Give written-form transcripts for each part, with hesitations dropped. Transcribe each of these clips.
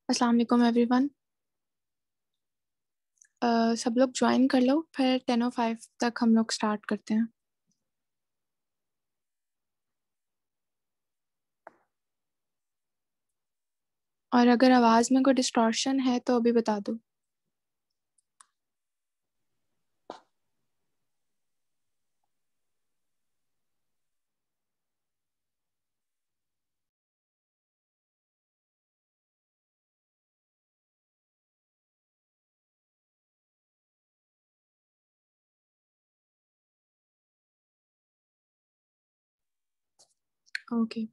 अस्सलाम वालेकुम एवरीवन। सब लोग ज्वाइन कर लो, फिर 10:05 तक हम लोग स्टार्ट करते हैं। और अगर आवाज़ में कोई डिस्टॉर्शन है तो अभी बता दो। ओके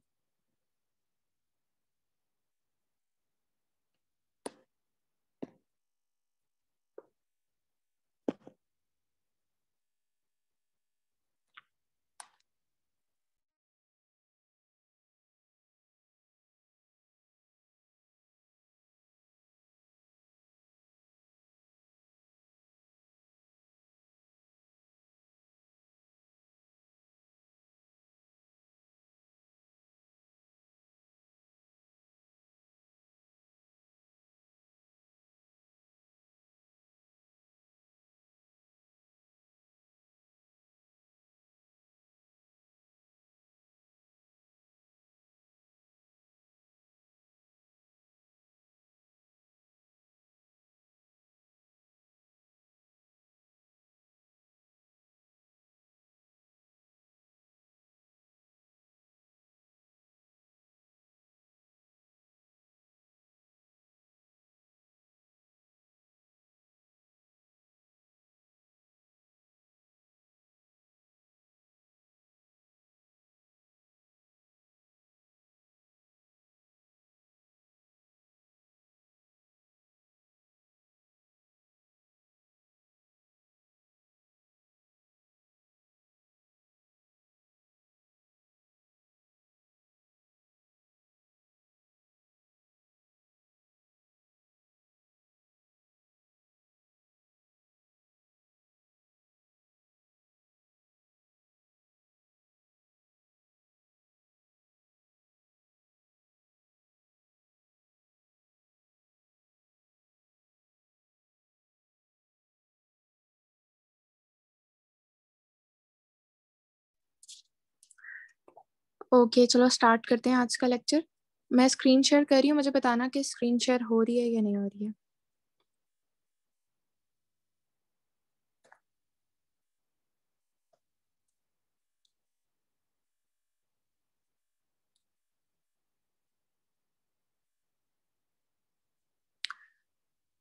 ओके, चलो स्टार्ट करते हैं आज का लेक्चर। मैं स्क्रीन शेयर कर रही हूँ, मुझे बताना कि स्क्रीन शेयर हो रही है या नहीं हो रही है।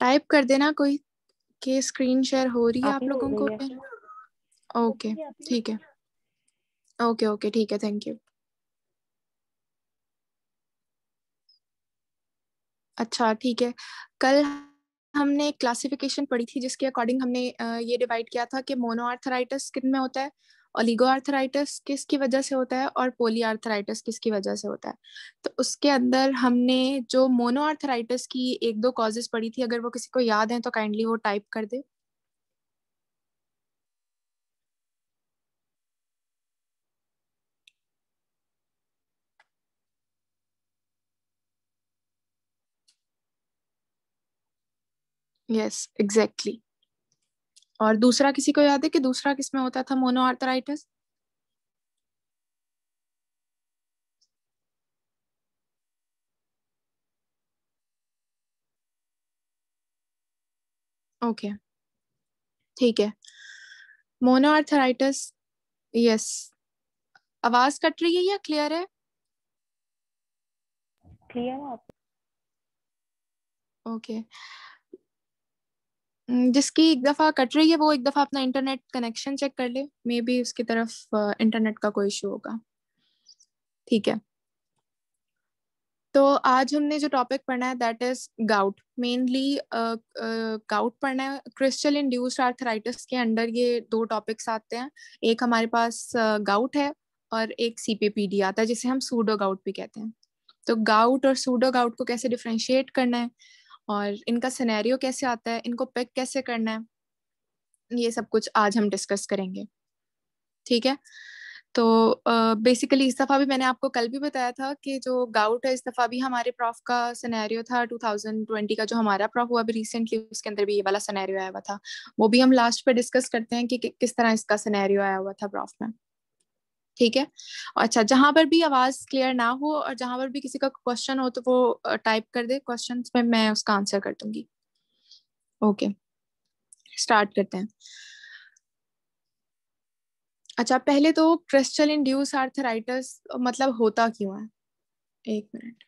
टाइप कर देना कोई कि स्क्रीन शेयर हो रही है आप आप ही हो लोगों को। रही है। ओके ठीक है। ओके ओके ठीक है, थैंक यू। अच्छा ठीक है। कल हमने क्लासिफिकेशन पढ़ी थी जिसके अकॉर्डिंग हमने ये डिवाइड किया था कि मोनो आर्थराइटिस किन में होता है, ओलिगो आर्थराइटिस किसकी वजह से होता है, और पोली आर्थराइटिस किसकी वजह से होता है। तो उसके अंदर हमने जो मोनो आर्थराइटिस की एक दो कॉजेस पढ़ी थी, अगर वो किसी को याद है तो काइंडली वो टाइप कर दे। Yes exactly. और दूसरा किसी को याद है कि दूसरा किस में होता था मोनो आर्थराइटिस? ओके ठीक है। Mono arthritis. यस। आवाज कट रही है या क्लियर है? क्लियर है आप? ओके। जिसकी एक दफा कट रही है वो एक दफा अपना इंटरनेट कनेक्शन चेक कर ले, मे बी उसकी तरफ इंटरनेट का कोई इशू होगा। ठीक है। तो आज हमने जो टॉपिक पढ़ना है that is gout, mainly gout पढ़ना है। क्रिस्टल इंड्यूस्ड आर्थराइटिस के अंडर ये दो टॉपिक्स आते हैं। एक हमारे पास गाउट है और एक सीपीपीडी आता है जिसे हम सूडो गाउट भी कहते हैं। तो गाउट और सूडो गाउट को कैसे डिफरेंशिएट करना है और इनका सिनेरियो कैसे आता है, इनको पिक कैसे करना है, ये सब कुछ आज हम डिस्कस करेंगे। ठीक है। तो बेसिकली इस दफ़ा भी मैंने आपको कल भी बताया था कि जो गाउट है इस दफ़ा भी हमारे प्रॉफ का सिनेरियो था 2020 का जो हमारा प्रॉफ हुआ अभी रिसेंटली, उसके अंदर भी ये वाला सिनेरियो आया हुआ था। वो भी हम लास्ट पे डिस्कस करते हैं कि किस तरह इसका सिनेरियो आया हुआ था प्रॉफ में। ठीक है। अच्छा, जहां पर भी आवाज क्लियर ना हो और जहां पर भी किसी का क्वेश्चन हो तो वो टाइप कर दे क्वेश्चन में, मैं उसका आंसर कर दूंगी। ओके, स्टार्ट करते हैं। अच्छा, पहले तो क्रिस्टल इंड्यूस आर्थराइटिस मतलब होता क्यों है? एक minute.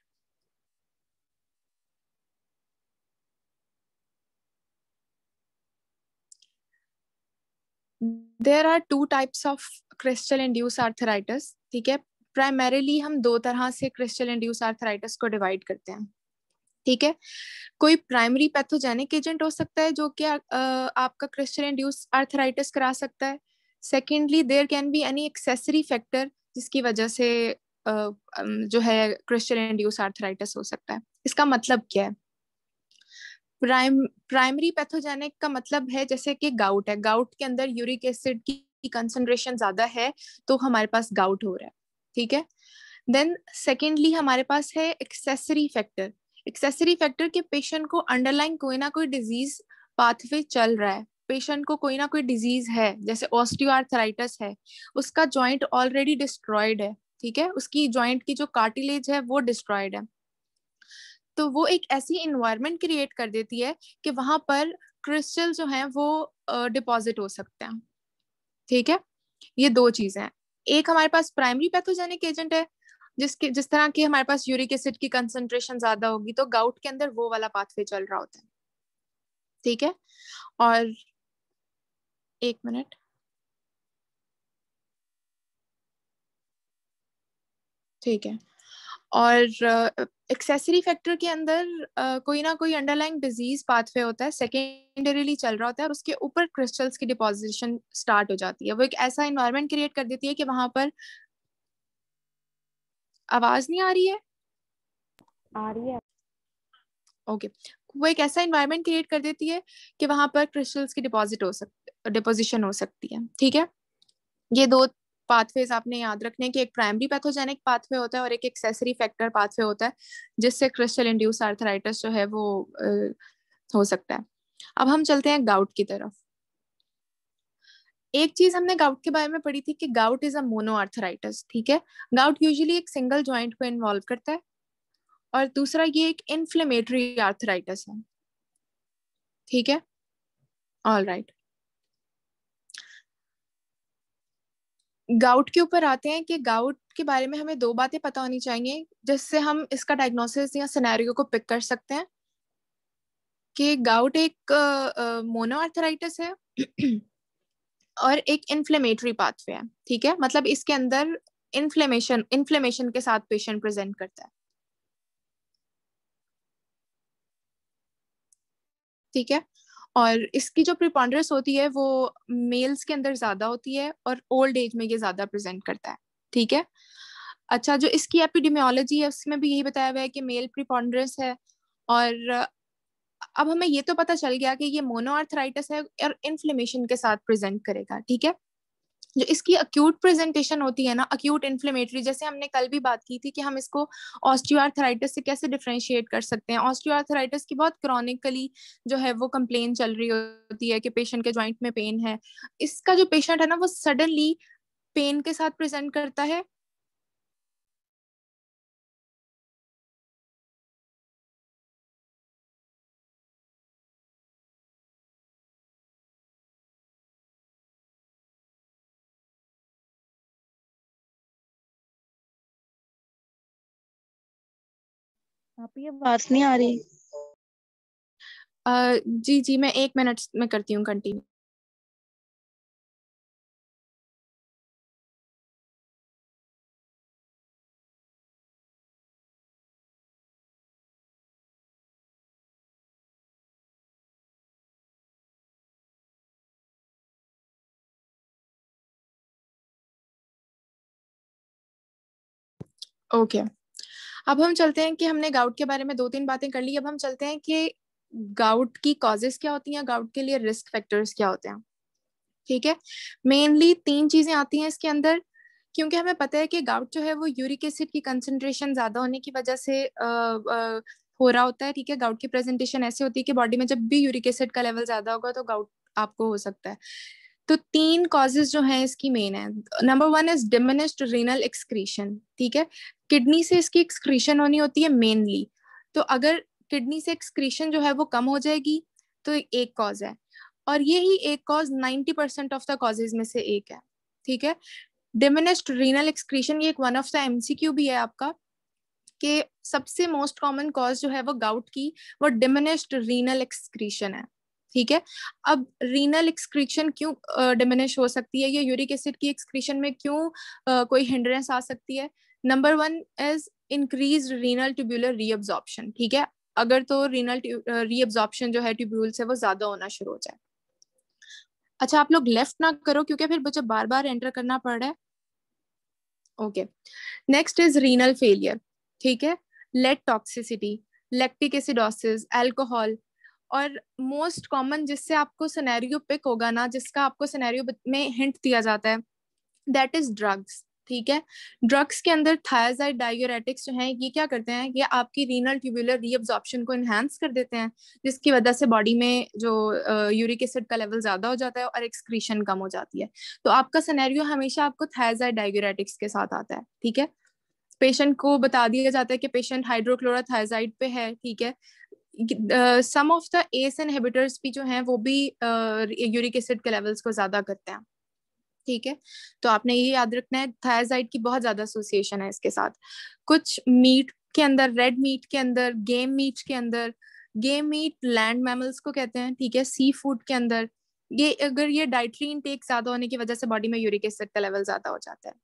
There are two types of crystal induced arthritis. ठीक है, प्राइमरीली हम दो तरह से क्रिस्टल इंड्यूस आर्थराइटिस को डिवाइड करते हैं। ठीक है, कोई प्राइमरी पैथोजेनिक एजेंट हो सकता है जो कि आपका क्रिस्टल इंड्यूस आर्थराइटिस करा सकता है। Secondly, there can be any accessory factor जिसकी वजह से जो है क्रिस्टल इंड्यूस आर्थराइटिस हो सकता है। इसका मतलब क्या है? प्राइमरी पैथोजेनिक का मतलब है जैसे कि गाउट है, गाउट के अंदर यूरिक एसिड की कंसंट्रेशन ज्यादा है तो हमारे पास गाउट हो रहा है। ठीक है। देन सेकेंडली हमारे पास है एक्सेसरी फैक्टर। एक्सेसरी फैक्टर के पेशेंट को अंडरलाइन कोई ना कोई डिजीज पाथवे चल रहा है, पेशेंट को कोई ना कोई डिजीज है, जैसे ऑस्टियोआर्थराइटिस है, उसका जॉइंट ऑलरेडी डिस्ट्रॉयड है। ठीक है, उसकी जॉइंट की जो कार्टिलेज है वो डिस्ट्रॉयड है। तो वो एक ऐसी इन्वायरमेंट क्रिएट कर देती है कि वहां पर क्रिस्टल जो है वो डिपॉजिट हो सकते हैं। ठीक है, ये दो चीजें हैं। एक हमारे पास प्राइमरी पैथोजेनिक एजेंट है जिस तरह की हमारे पास यूरिक एसिड की कंसंट्रेशन ज्यादा होगी तो गाउट के अंदर वो वाला पाथवे चल रहा होता है। ठीक है। और एक मिनट। ठीक है। और एक्सेसरी फैक्टर के अंदर कोई ना कोई अंडरलाइंग डिजीज पाथवे होता है, सेकेंडरीली चल रहा होता है और उसके ऊपर क्रिस्टल्स की डिपॉजिशन स्टार्ट हो जाती है। वो एक ऐसा इन्वायरमेंट क्रिएट कर देती है कि वहां पर आवाज नहीं आ रही है। आ रही है। ओके, वो एक ऐसा इन्वायरमेंट क्रिएट कर देती है कि वहां पर क्रिस्टल्स की डिपोजिशन हो सकती है। ठीक है, ये दो पाथवेज आपने याद रखने कि एक प्राइमरी पैथोजेनिक पाथवे होता है और एक एक्सेसरी फैक्टर पाथवे होता है जिससे क्रिस्टल इंड्यूस आर्थराइटिस जो है वो हो सकता है। अब हम चलते हैं गाउट की तरफ। एक चीज हमने गाउट के बारे में पढ़ी थी कि gout is a mono arthritis. ठीक है, गाउट यूजुअली एक सिंगल जॉइंट को इन्वॉल्व करता है और दूसरा ये एक इन्फ्लेमेटरी आर्थराइटिस है। ठीक है, ऑल राइट। गाउट के ऊपर आते हैं कि गाउट के बारे में हमें दो बातें पता होनी चाहिए जिससे हम इसका डायग्नोसिस या सिनेरियो को पिक कर सकते हैं कि गाउट एक मोनो आर्थराइटिस है और एक इन्फ्लेमेटरी पाथवे है। ठीक है, मतलब इसके अंदर इन्फ्लेमेशन के साथ पेशेंट प्रेजेंट करता है। ठीक है, और इसकी जो प्रिपॉन्डरेंस होती है वो मेल्स के अंदर ज्यादा होती है और ओल्ड एज में ये ज्यादा प्रेजेंट करता है। ठीक है। अच्छा, जो इसकी एपिडेमियोलॉजी है उसमें भी यही बताया हुआ है कि मेल प्रिपॉन्डरेंस है। और अब हमें ये तो पता चल गया कि ये मोनोआर्थराइटिस है और इन्फ्लेमेशन के साथ प्रेजेंट करेगा। ठीक है, जो इसकी अक्यूट प्रेजेंटेशन होती है ना, अक्यूट इन्फ्लेमेटरी, जैसे हमने कल भी बात की थी कि हम इसको ऑस्टियोआर्थराइटिस से कैसे डिफरेंशिएट कर सकते हैं। ऑस्टियोआर्थराइटिस की बहुत क्रॉनिकली जो है वो कंप्लेन चल रही होती है कि पेशेंट के जॉइंट में पेन है। इसका जो पेशेंट है ना वो सडनली पेन के साथ प्रेजेंट करता है। आप ये बात नहीं आ रही। जी जी, मैं एक मिनट में करती हूँ कंटिन्यू। ओके, अब हम चलते हैं कि हमने गाउट के बारे में दो तीन बातें कर ली। अब हम चलते हैं कि गाउट की कॉजेस क्या होती हैं, गाउट के लिए रिस्क फैक्टर्स क्या होते हैं। ठीक है, मेनली तीन चीजें आती हैं इसके अंदर। क्योंकि हमें पता है कि गाउट जो है वो यूरिक एसिड की कंसंट्रेशन ज्यादा होने की वजह से हो रहा होता है, ठीक है। गाउट की प्रेजेंटेशन ऐसे होती है कि बॉडी में जब भी यूरिक एसिड का लेवल ज्यादा होगा तो गाउट आपको हो सकता है। तो 3 कॉजेज जो हैं इसकी मेन है। Number 1 is diminished renal excretion, ठीक है। किडनी से इसकी एक्सक्रीशन होनी होती है मेनली। तो अगर किडनी से एक्सक्रीशन जो है वो कम हो जाएगी तो एक कॉज है, और यही एक कॉज 90% ऑफ द कॉजेज में से एक है, ठीक है। डिमिनिश्ड रीनल एक्सक्रीशन ये एक वन ऑफ द एमसीक्यू भी है आपका, कि सबसे मोस्ट कॉमन कॉज जो है वो गाउट की वो डिमिनिश्ड रीनल एक्सक्रीशन है, ठीक है। अब रीनल एक्सक्रीशन क्यों डिमिनिश हो सकती है, ये यूरिक एसिड की एक्सक्रीशन में क्यों कोई हिंड्रेंस आ सकती है। Number 1 is increase renal tubular reabsorption, ठीक है। अगर तो रीनल रीअब्जॉर्प्शन जो है ट्यूब्यूल से वो ज्यादा होना शुरू हो जाए। अच्छा, आप लोग लेफ्ट ना करो क्योंकि फिर मुझे बार बार एंटर करना पड़ रहा है। Okay, next is renal failure, ठीक है। Lead toxicity, lactic acidosis, alcohol, और मोस्ट कॉमन जिससे आपको सिनेरियो पिक होगा ना, जिसका आपको सिनेरियो में हिंट दिया जाता है, दैट इज ड्रग्स, ठीक है। ड्रग्स के अंदर थायराइड डायूरेटिक्स जो हैं ये क्या करते हैं, ये आपकी रीनल ट्यूबुलर रीअब्जॉर्प्शन को एनहांस कर देते हैं, जिसकी वजह से बॉडी में जो यूरिक एसिड का लेवल ज्यादा हो जाता है और एक्सक्रीशन कम हो जाती है। तो आपका सिनेरियो हमेशा आपको थायराइड डायूरेटिक्स के साथ आता है, ठीक है। पेशेंट को बता दिया जाता है कि पेशेंट हाइड्रोक्लोरोथायराइड पे है, ठीक है। सम ऑफ द एस इनहिबिटर्स भी जो हैं वो भी यूरिक एसिड के लेवल्स को ज्यादा करते हैं, ठीक है। तो आपने ये याद रखना है, थायराइड की बहुत ज्यादा एसोसिएशन है इसके साथ। कुछ मीट के अंदर, रेड मीट के अंदर, गेम मीट के अंदर, गेम मीट लैंड मैमल्स को कहते हैं, ठीक है, सी फूड के अंदर, ये अगर ये डाइटरी इनटेक ज्यादा होने की वजह से बॉडी में यूरिक एसिड का लेवल ज्यादा हो जाता है।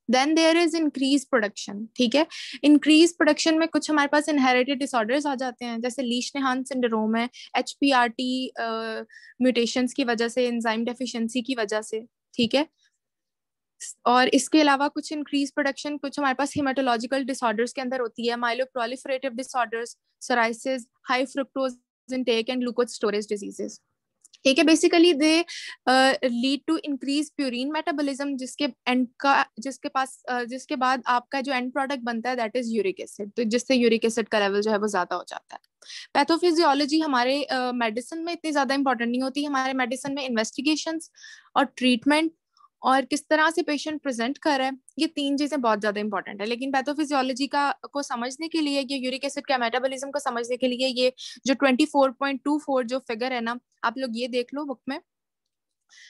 Then there is increase production, ठीक है। इंक्रीज प्रोडक्शन में कुछ हमारे पास इनहेरिटेड डिसऑर्डर्स आ जाते हैं, जैसे लीश-नेहान सिंड्रोम है, एचपीआरटी म्यूटेशंस की वजह से, एंजाइम डेफिशिएंसी की वजह से, ठीक है। और इसके अलावा कुछ इंक्रीज प्रोडक्शन कुछ हमारे पास हिमेटोलॉजिकल डिसऑर्डर्स के अंदर होती है, myeloproliferative disorders, psoriasis, high fructose intake and glucose storage diseases, ठीक है। Basically they lead to increase purine metabolism, जिसके बाद आपका जो एंड प्रोडक्ट बनता है दैट इज यूरिक एसिड, तो जिससे यूरिक एसिड का लेवल जो है वो ज्यादा हो जाता है। पैथोफिजियोलॉजी हमारे मेडिसिन में इतनी ज्यादा इंपॉर्टेंट नहीं होती। हमारे मेडिसिन में इन्वेस्टिगेशंस और ट्रीटमेंट और किस तरह से पेशेंट प्रेजेंट कर रहा है, ये 3 चीजें बहुत ज्यादा इंपॉर्टेंट है। लेकिन पैथोफिजियोलॉजी का को समझने के लिए, ये यूरिक एसिड का मेटाबॉलिज्म को समझने के लिए, ये जो 24.24 जो फिगर है ना, आप लोग ये देख लो बुक में।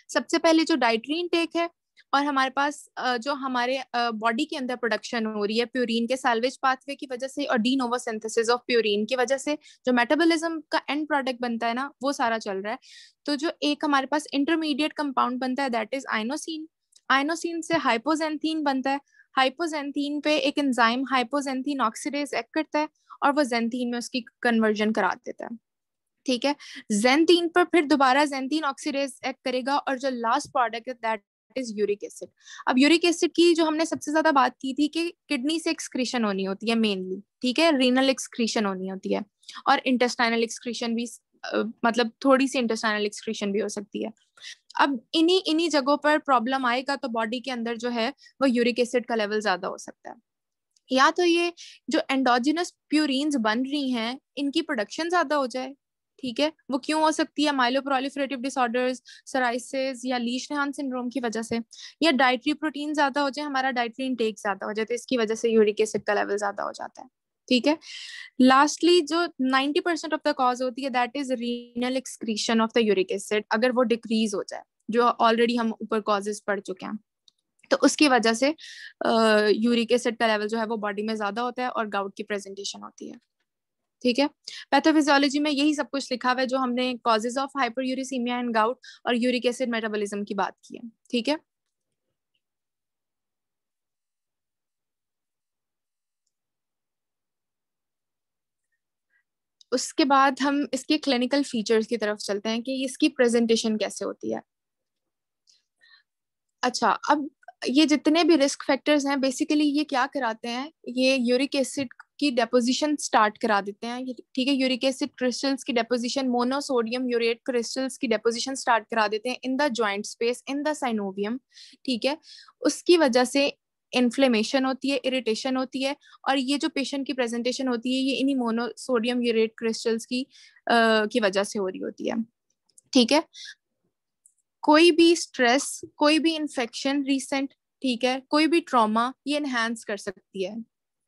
सबसे पहले जो डाइटरी इनटेक है, और हमारे पास जो हमारे बॉडी के अंदर प्रोडक्शन हो रही है प्यूरिन के सैल्वेज पाथवे की वजह से और de novo synthesis of purine की वजह से, जो मेटाबॉलिज्म का एंड प्रोडक्ट बनता है ना, वो सारा चल रहा है। तो जो एक हमारे पास इंटरमीडिएट कंपाउंड बनता है दैट इज आइनोसिन। आइनोसिन से हाइपोजेंथीन बनता है। हाइपोजेंथीन पे एक एंजाइम हाइपोजेंथीन ऑक्सीडेज एक्ट करता है और वो जेंथीन में उसकी कन्वर्जन करा देता है, ठीक है। जेंथीन पर फिर दोबारा जेंथीन ऑक्सीडेज एक्ट करेगा और जो लास्ट प्रोडक्ट है दैट इज यूरिक एसिड। अब यूरिक एसिड की जो हमने सबसे ज्यादा बात की थी कि किडनी से एक्सक्रीशन होनी होती है मेनली, ठीक है, रीनल एक्सक्रीशन होनी होती है, और इंटेस्टाइनल एक्सक्रीशन भी, मतलब थोड़ी सी इंटेस्टाइनल एक्सक्रीशन भी हो सकती है। अब इन्हीं इन्हीं जगहों पर प्रॉब्लम आएगा तो बॉडी के अंदर जो है वो यूरिक एसिड का लेवल ज्यादा हो सकता है। या तो ये जो एंडोजिनस प्यूरिन्स बन रही हैं इनकी प्रोडक्शन ज्यादा हो जाए, ठीक है। वो क्यों हो सकती है, माइलोप्रोलिफरेटिव डिसऑर्डर्स, सोराइसिस या लीश-नेहान सिंड्रोम की वजह से, या डाइटरी प्रोटीन ज्यादा हो जाए, हमारा डाइटरी इनटेक ज्यादा हो जाए, तो इसकी वजह से यूरिक एसिड का लेवल ज्यादा हो जाता है, ठीक है। लास्टली जो 90% ऑफ द कॉज होती है that is renal excretion of the uric acid, अगर वो डिक्रीज हो जाए, जो ऑलरेडी हम ऊपर कॉजेस पढ़ चुके हैं, तो उसकी वजह से यूरिक एसिड का लेवल जो है वो बॉडी में ज्यादा होता है और गाउट की प्रेजेंटेशन होती है, ठीक है। पैथोफिजियोलॉजी में यही सब कुछ लिखा हुआ है जो हमने causes of hyperuricemia and gout और यूरिक एसिड मेटाबॉलिज्म की बात की है, ठीक है। उसके बाद हम इसके क्लिनिकल फीचर्स की तरफ चलते हैं कि इसकी प्रेजेंटेशन कैसे होती है। अच्छा, अब ये जितने भी रिस्क फैक्टर्स हैं बेसिकली ये क्या कराते हैं, ये यूरिक एसिड की डेपोजिशन स्टार्ट करा देते हैं, ठीक है। यूरिक एसिड क्रिस्टल्स की डेपोजिशन, मोनोसोडियम यूरेट क्रिस्टल्स की डेपोजिशन स्टार्ट करा देते हैं in the joint space, in the synovium, ठीक है। उसकी वजह से इन्फ्लेमेशन होती है, इरिटेशन होती है, और ये जो पेशेंट की प्रेजेंटेशन होती है ये इन्हीं मोनोसोडियम यूरेट क्रिस्टल्स की वजह से हो रही होती है, ठीक है। कोई भी स्ट्रेस, कोई भी इंफेक्शन रिसेंट, ठीक है, कोई भी ट्रॉमा, ये एनहांस कर सकती है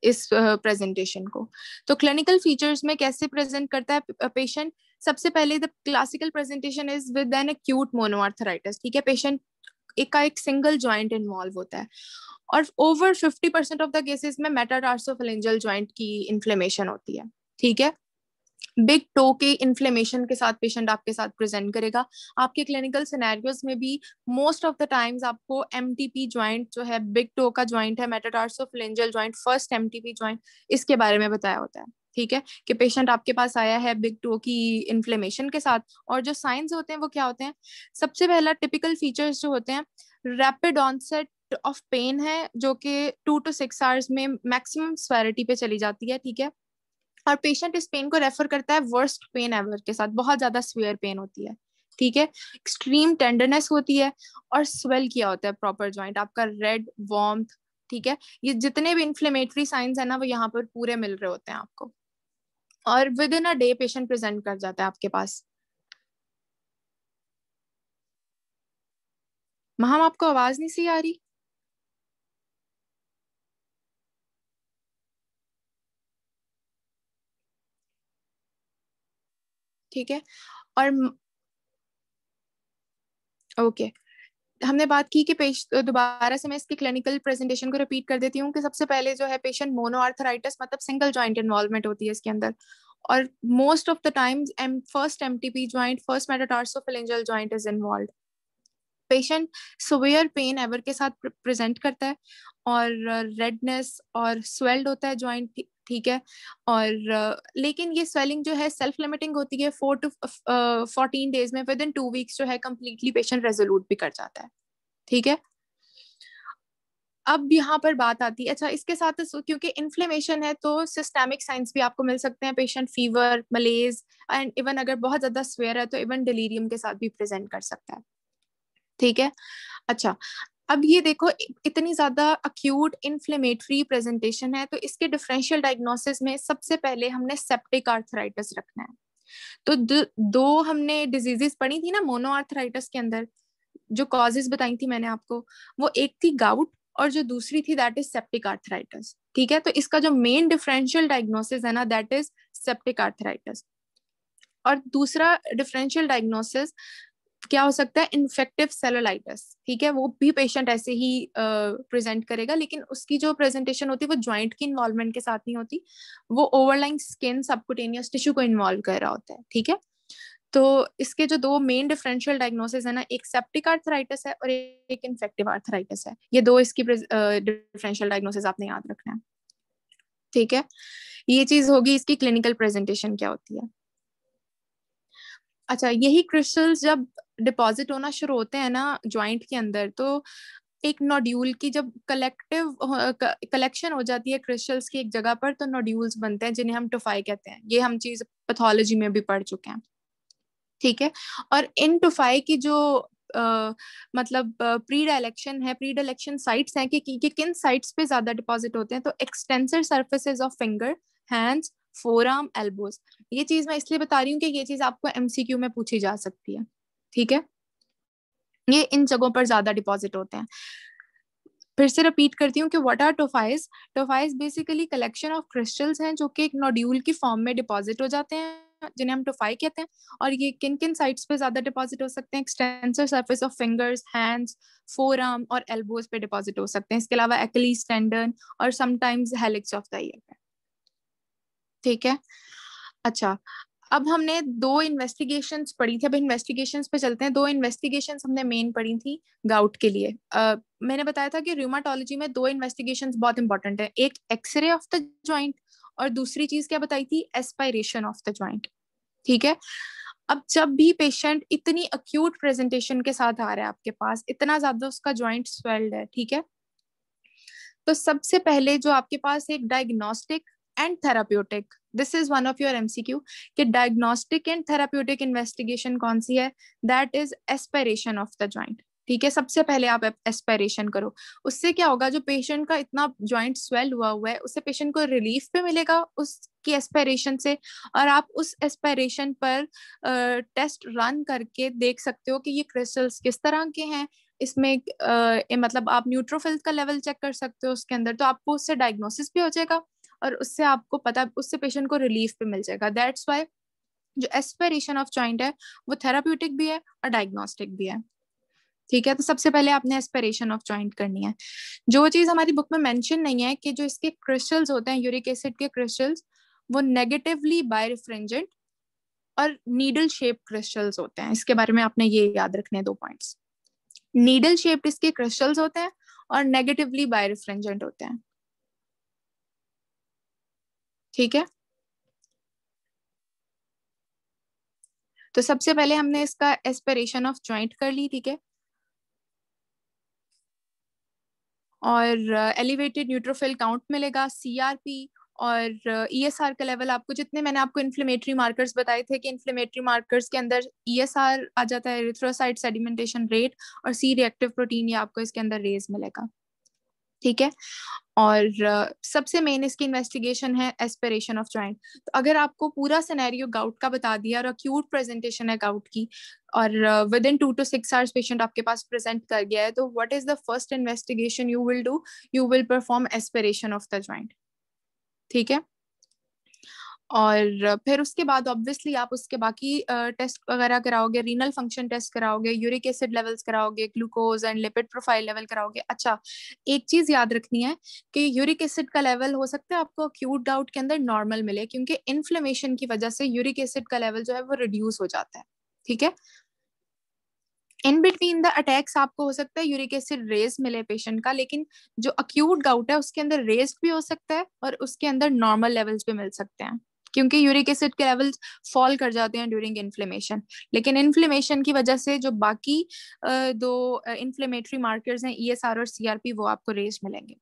इस प्रेजेंटेशन को। तो क्लिनिकल फीचर्स में कैसे प्रेजेंट करता है पेशेंट? सबसे पहले the classical presentation is with an acute monoarthritis, ठीक है। पेशेंट एक सिंगल जॉइंट इन्वॉल्व होता है, और ओवर 50% ऑफ द केसेस में मेटाटार्सोफेरेंजियल जॉइंट की इन्फ्लेमेशन होती है, ठीक है। बिग टो के इन्फ्लेमेशन के साथ पेशेंट आपके साथ प्रेजेंट करेगा। आपके क्लिनिकल सिनेरियोज में भी मोस्ट ऑफ द टाइम्स आपको एमटीपी जॉइंट जो है, बिग टो का जॉइंट है, मेटाटार्सोफेरेंजियल जॉइंट, फर्स्ट एमटीपी जॉइंट, इसके बारे में बताया होता है, ठीक है, कि पेशेंट आपके पास आया है बिग टो की इन्फ्लेमेशन के साथ। और जो साइंस होते हैं वो क्या होते हैं? सबसे पहला टिपिकल फीचर्स जो होते हैं, रैपिड ऑनसेट ऑफ पेन है, जो कि 2 to 6 आवर्स में मैक्सिमम स्वेरिटी पे चली जाती है, ठीक है। और पेशेंट इस पेन को रेफर करता है वर्स्ट पेन एवर के साथ, बहुत ज्यादा स्वेयर पेन होती है, ठीक है। एक्सट्रीम टेंडरनेस होती है, और स्वेल किया होता है प्रॉपर जॉइंट आपका, रेड वार्मथ, ठीक है। ये जितने भी इन्फ्लेमेटरी साइंस है ना वो यहाँ पर पूरे मिल रहे होते हैं आपको, और with in a day patient present कर जाता है आपके पास। महाम, आपको आवाज नहीं सी आ रही? ठीक है। और ओके, हमने बात की कि दोबारा से मैं इसकी क्लिनिकल प्रेजेंटेशन को रिपीट कर देती हूँ कि सबसे पहले जो है पेशेंट मोनोआर्थराइटिस, मतलब सिंगल जॉइंट इन्वॉल्वमेंट होती है इसके अंदर, और most of the times first MTP joint, first metatarsophalangeal joint is involved. Patient severe pain ever के साथ प्रेजेंट करता है, और रेडनेस और स्वेल्ड होता है जॉइंट, ठीक है। और लेकिन ये स्वेलिंग जो है सेल्फ लिमिटिंग होती है, 4 to 14 डेज में, विद इन 2 वीक्स जो है कंप्लीटली पेशेंट रेजोल्यूट भी कर जाता है, ठीक है। अब यहाँ पर बात आती है, अच्छा इसके साथ क्योंकि इन्फ्लेमेशन है तो सिस्टेमिक साइंस भी आपको मिल सकते हैं, पेशेंट फीवर, मलेज, एंड इवन अगर बहुत ज्यादा स्वेयर है तो इवन डिलीरियम के साथ भी प्रेजेंट कर सकता है, ठीक है। अच्छा, अब ये देखो, इतनी ज्यादा अक्यूट इन्फ्लेमेटरी प्रेजेंटेशन है, तो इसके डिफरेंशियल डायग्नोसिस में सबसे पहले हमने सेप्टिक आर्थराइटिस रखना है। तो दो हमने डिजीजेस पढ़ी थी ना मोनो आर्थराइटिस के अंदर, जो कॉजेज बताई थी मैंने आपको, वो एक थी गाउट, और जो दूसरी थी दैट इज सेप्टिक आर्थराइटिस, ठीक है। तो इसका जो मेन डिफरेंशियल डायग्नोसिस है ना, दैट इज सेप्टिक आर्थराइटिस। और दूसरा डिफरेंशियल डायग्नोसिस क्या हो सकता है? इन्फेक्टिव सेलुलाइटिस, ठीक है। वो भी पेशेंट ऐसे ही प्रेजेंट करेगा, लेकिन उसकी जो प्रेजेंटेशन होती है वो ज्वाइंट की इन्वॉल्वमेंट के साथ नहीं होती, वो ओवरलाइंग स्किन सबकुटेनियस टिश्यू को इन्वॉल्व कर रहा होता है, ठीक है। तो इसके जो दो मेन डिफरेंशियल डायग्नोसिस है ना, एक सेप्टिक आर्थराइटिस है और एक इन्फेक्टिव आर्थराइटिस है। ये दो इसकी डिफरेंशियल डायग्नोसिस आपने याद रखना है, ठीक है। ये चीज होगी इसकी क्लिनिकल प्रेजेंटेशन क्या होती है। अच्छा, यही क्रिस्टल्स जब डिपॉजिट होना शुरू होते हैं ना ज्वाइंट के अंदर, तो एक नोड्यूल की जब कलेक्शन हो जाती है क्रिस्टल्स की एक जगह पर, तो नोड्यूल्स बनते हैं जिन्हें हम टोफाई कहते हैं। ये हम चीज पैथोलॉजी में भी पढ़ चुके हैं, ठीक है। और इन टोफाई की जो मतलब प्री डायलेक्शन है, प्री डायलेक्शन साइट्स हैं कि किन साइट्स पे ज्यादा डिपॉजिट होते हैं, तो extensor surfaces of finger, hands, forearm, elbows. ये चीज मैं इसलिए बता रही हूँ कि ये चीज आपको एमसीक्यू में पूछी जा सकती है, ठीक है। ये इन जगहों पर ज्यादा डिपॉजिट होते हैं। फिर से रिपीट करती हूँ कि what are tophi. Tophi basically collection of crystals हैं जो कि एक नोड्यूल की फॉर्म में डिपॉजिट हो जाते हैं, जिन्हें हम टोफाई कहते हैं। और ये किन किन साइट्स पे ज्यादा डिपॉजिट हो सकते हैं? Extensor surface of fingers, hands, four arm और एल्बोज पे डिपॉजिट हो सकते हैं। इसके अलावा एक्लीज टेंडन और sometimes helix of the year पे, ठीक है। अच्छा, अब हमने दो इन्वेस्टिगेशंस पढ़ी थी, अब इन्वेस्टिगेशंस पे चलते हैं। दो इन्वेस्टिगेशंस हमने मेन पढ़ी थी गाउट के लिए। मैंने बताया था कि रूमाटोलॉजी में दो इन्वेस्टिगेशंस बहुत इंपॉर्टेंट है, एक एक्सरे ऑफ द जॉइंट, और दूसरी चीज क्या बताई थी? एस्पायरेशन ऑफ द जॉइंट, ठीक है। अब जब भी पेशेंट इतनी अक्यूट प्रेजेंटेशन के साथ आ रहा है आपके पास, इतना ज्यादा उसका जॉइंट स्वेल्ड है, ठीक है, तो सबसे पहले जो आपके पास एक diagnostic and therapeutic, this is one of your MCQ कि डायग्नोस्टिक एंड थेराप्यूटिक इन्वेस्टिगेशन कौन सी है, that is aspiration of the joint. ठीक है, सबसे पहले आप एस्पिरेशन करो, उससे क्या होगा, जो पेशेंट का इतना जॉइंट स्वेल हुआ हुआ है उससे पेशेंट को रिलीफ भी मिलेगा उसकी एस्पिरेशन से, और आप उस एस्पिरेशन पर टेस्ट रन करके देख सकते हो कि ये क्रिस्टल्स किस तरह के हैं इसमें, मतलब आप न्यूट्रोफिल का लेवल चेक कर सकते हो उसके अंदर, तो आपको उससे डायग्नोसिस भी हो जाएगा और उससे आपको पता, उससे पेशेंट को रिलीफ भी मिल जाएगा। दैट्स वाई जो एस्पिरेशन ऑफ जॉइंट है वो थेराप्यूटिक भी है और डायग्नोस्टिक भी है। ठीक है, तो सबसे पहले आपने एस्पिरेशन ऑफ जॉइंट करनी है। जो चीज हमारी बुक में मेंशन नहीं है कि जो इसके क्रिस्टल्स होते हैं यूरिक एसिड के क्रिस्टल्स, वो नेगेटिवली बायरिफ्रिंजेंट और नीडल शेप क्रिस्टल्स होते हैं, इसके बारे में आपने ये याद रखने हैं 2 पॉइंट्स। नीडल शेप्ड इसके क्रिस्टल्स होते हैं और नेगेटिवली बायरिफ्रिंजेंट होते हैं। ठीक है, तो सबसे पहले हमने इसका एस्पिरेशन ऑफ जॉइंट कर ली। ठीक है, और एलिवेटेड न्यूट्रोफिल काउंट मिलेगा, सीआरपी और ईएसआर का लेवल, आपको जितने मैंने आपको इन्फ्लेमेटरी मार्कर्स बताए थे कि इन्फ्लेमेटरी मार्कर्स के अंदर ईएसआर आ जाता है, एरिथ्रोसाइट सेडिमेंटेशन रेट, और सी रिएक्टिव प्रोटीन, ये आपको इसके अंदर रेज मिलेगा। ठीक है, और सबसे मेन इसकी इन्वेस्टिगेशन है एस्पिरेशन ऑफ जॉइंट। तो अगर आपको पूरा सिनेरियो गाउट का बता दिया और अक्यूट प्रेजेंटेशन है गाउट की, और within 2 to 6 hours patient आपके पास प्रेजेंट कर गया है, तो what is the first investigation you will do, you will perform aspiration of the joint. ठीक है, और फिर उसके बाद ऑब्वियसली आप उसके बाकी टेस्ट वगैरह कराओगे, रीनल फंक्शन टेस्ट कराओगे, यूरिक एसिड लेवल्स कराओगे, glucose and lipid profile level कराओगे। अच्छा, एक चीज याद रखनी है कि यूरिक एसिड का लेवल हो सकता है आपको अक्यूट गाउट के अंदर नॉर्मल मिले, क्योंकि इन्फ्लेमेशन की वजह से यूरिक एसिड का लेवल जो है वो रिड्यूस हो जाता है। ठीक है, इन बिटवीन द अटैक्स आपको हो सकता है यूरिक एसिड रेज मिले पेशेंट का, लेकिन जो अक्यूट गाउट है उसके अंदर रेज भी हो सकता है और उसके अंदर नॉर्मल लेवल्स भी मिल सकते हैं, क्योंकि यूरिक एसिड के लेवल्स फॉल कर जाते हैं ड्यूरिंग इन्फ्लेमेशन, लेकिन इन्फ्लेमेशन की वजह से जो बाकी 2 इन्फ्लेमेटरी मार्कर्स हैं, ईएसआर और सीआरपी, वो आपको रेज मिलेंगे।